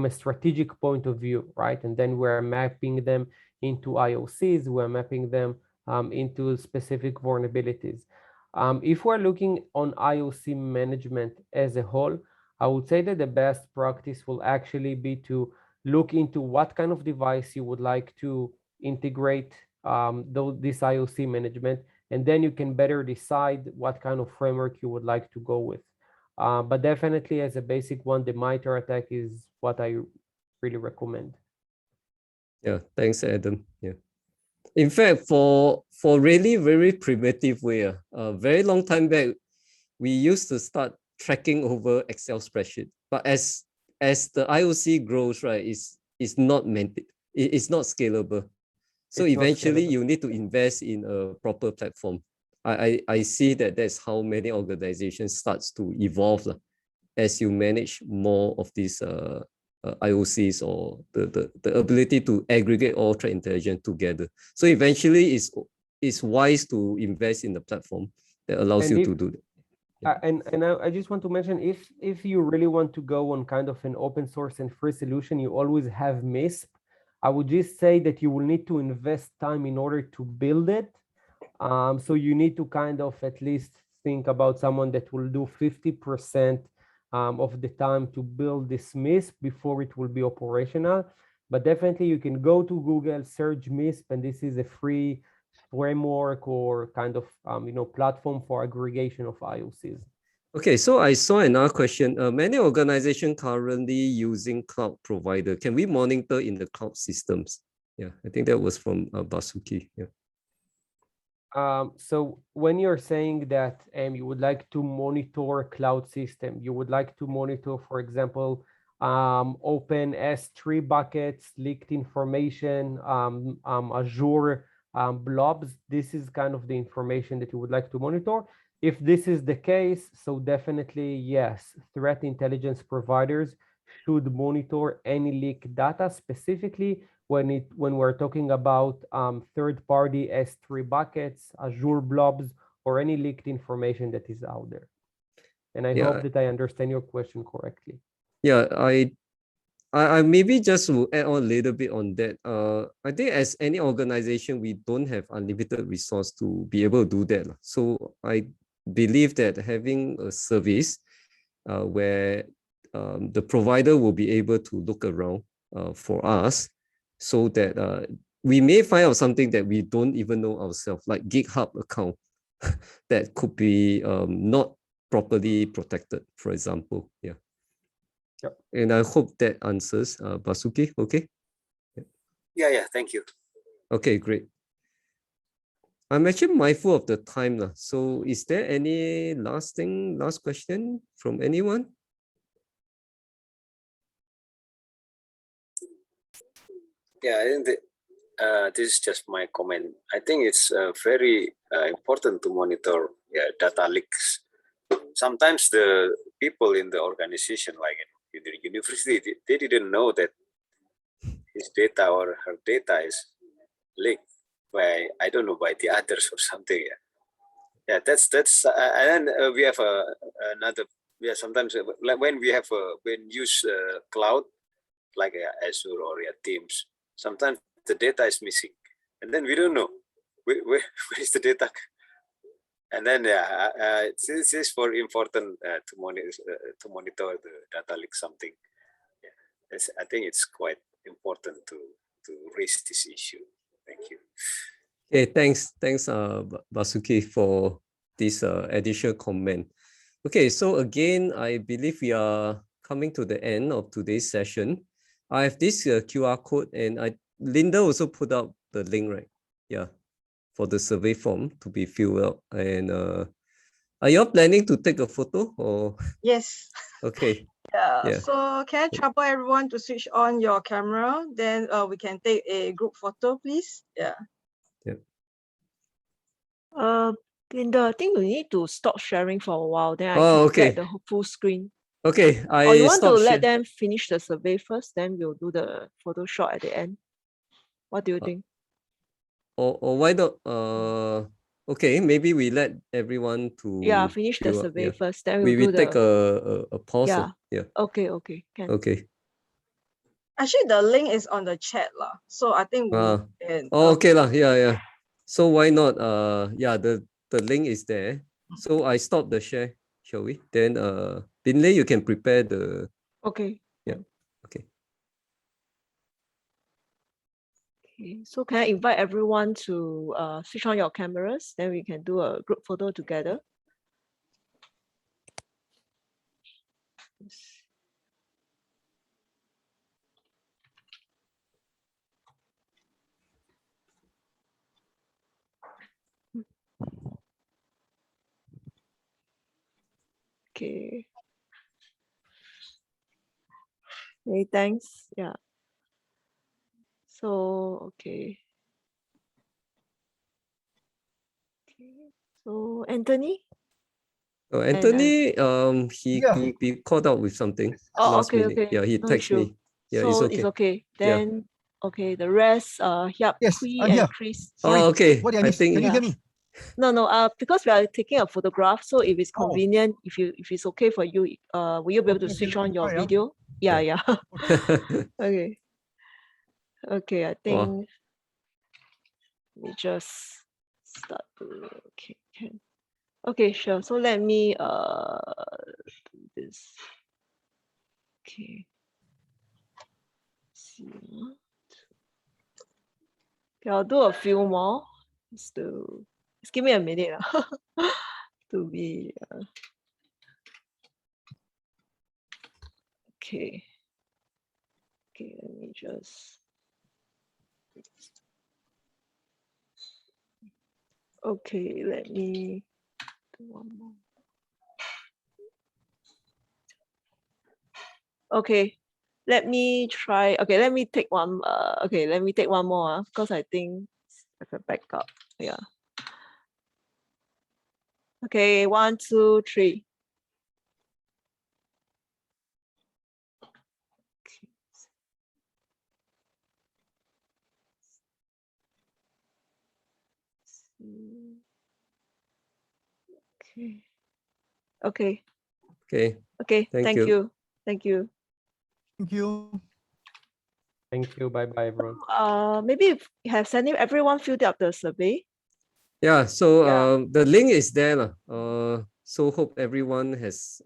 a strategic point of view, right? And then we're mapping them into IOCs, we're mapping them into specific vulnerabilities. If we're looking on IOC management as a whole, I would say that the best practice will actually be to look into what kind of device you would like to integrate this IOC management, and then you can better decide what kind of framework you would like to go with. But definitely as a basic one, the MITRE ATT&CK is what I really recommend. Yeah, thanks, Adam. Yeah. In fact, for really very primitive way, a very long time back, we used to start tracking over Excel spreadsheet, but as the IOC grows, right, it's not it's not scalable. So It's not eventually scalable. you need to invest in a proper platform. I see that that's how many organizations starts to evolve as you manage more of these IOCs, or the ability to aggregate all threat intelligence together. So eventually it's wise to invest in the platform that allows And you if, to do that. and I just want to mention, if you really want to go on kind of an open source and free solution, you always have MISP. I would just say that you will need to invest time in order to build it. So you need to kind of at least think about someone that will do 50% of the time to build this MISP before it will be operational. But definitely you can go to Google, search MISP, and this is a free framework or kind of platform for aggregation of IOCs. Okay, so I saw another question. Many organizations currently using cloud provider. Can we monitor in the cloud systems? Yeah, I think that was from Basuki. Yeah. So when you're saying that you would like to monitor cloud system, you would like to monitor, for example, open S3 buckets, leaked information, Azure blobs, this is kind of the information that you would like to monitor. If this is the case, so definitely yes, threat intelligence providers should monitor any leaked data, specifically when we're talking about third-party S3 buckets, Azure blobs, or any leaked information that is out there. And I hope that I understand your question correctly. Yeah, I maybe just will add on a little bit on that. I think as any organization, we don't have unlimited resource to be able to do that. So I believe that having a service where the provider will be able to look around for us, so that we may find out something that we don't even know ourselves, like GitHub account that could be not properly protected, for example. Yeah. Yep. And I hope that answers Basuki. Okay. Yeah, thank you. Okay, great. I'm actually mindful of the time. So is there any last question from anyone? Yeah, I think this is just my comment. I think it's very important to monitor data leaks. Sometimes the people in the organization, like in the university, they didn't know that his data or her data is leaked by, I don't know, by the others or something. Yeah, that's and then we have another. Yeah, sometimes like when we have when use cloud like Azure or Teams, sometimes the data is missing, and then we don't know where is the data. And then this is for important to monitor the data leak something. Yeah, I think it's quite important to raise this issue. Thank you. Okay, thanks, Basuki, for this additional comment. Okay, so again, I believe we are coming to the end of today's session. I have this QR code, and Linda also put up the link, right? Yeah, for the survey form to be filled out. And are you all planning to take a photo or? Yes. Okay. Yeah. So can I trouble everyone to switch on your camera? Then we can take a group photo, please. Yeah. Linda, I think we need to stop sharing for a while. Then I can get the full screen. Okay. Or you want to let them finish the survey first, then we'll do the Photoshop at the end. What do you think? Or why not? Okay, maybe we let everyone to finish the survey first. Then we do take a pause. Yeah. Okay. Can. Okay. Actually, the link is on the chat lah. So I think we can. Okay lah. Yeah. So why not? The link is there. So I stop the share. Shall we? Then Binlei, you can prepare the. Okay. Yeah. Okay. Okay. So can I invite everyone to switch on your cameras? Then we can do a group photo together. Okay. Okay, thanks. Yeah. So, okay. So, Anthony? Oh, Anthony, he Yeah. could be caught out with something Oh, last okay, minute. okay. Yeah, he No texted issue. me. Yeah, So it's okay. it's okay. Yeah. Then, okay, the rest, Hyap, Yes, Kui, I'm and here. Chris. Sorry. Oh, okay. What did I I miss? think Can you hear me? No, because we are taking a photograph, so if it's Oh. convenient, if it's okay for you, will you be able to Okay, switch let on me your try, yeah. video? Yeah, Yeah. yeah. Okay. Okay, I think Wow. we just start. Okay, can. Okay, sure. So let me do this. Okay. See. Okay, I'll do a few more. Just give me a minute to be. Okay. Okay, let me just. Okay, let me do one more. Okay, let me try. Okay, let me take one. Okay, let me take one more because I think it's a backup. Yeah. Okay, 1, 2, 3. Okay. Okay. Okay. Okay. Thank Thank you. you. Thank you. Thank you. Thank you. Bye-bye, everyone. Maybe if you have sent everyone filled up the survey. Yeah, so Yeah. the link is there. So hope everyone has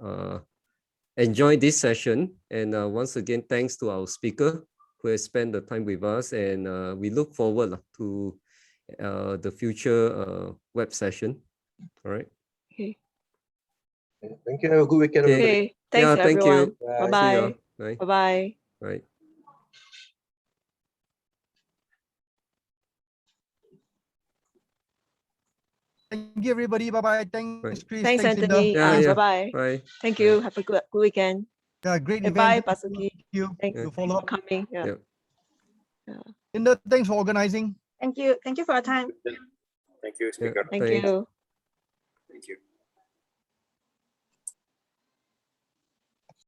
enjoyed this session. And once again, thanks to our speaker who has spent the time with us. And we look forward to the future web session. All right. Okay. Thank you. Have a good weekend, Okay. everybody. Okay. Thanks, Yeah, thank everyone. you. Bye. See ya. Bye-bye. Bye. Bye-bye. Bye. Thank you, everybody. Bye-bye. Thanks, Right. Chris. Thanks, Thanks, Linda. Anthony. Yeah, yeah. Bye-bye. Bye. Thank Bye. you. Have a good weekend. Yeah, great Okay, event. bye, Thank Basuki. you. Thanks To for follow up. coming. Yeah. Yeah. Yeah. Linda, thanks for organizing. Thank you. Thank you for your time. Thank you, Yeah. speaker. Thank Thanks. you. Thank you.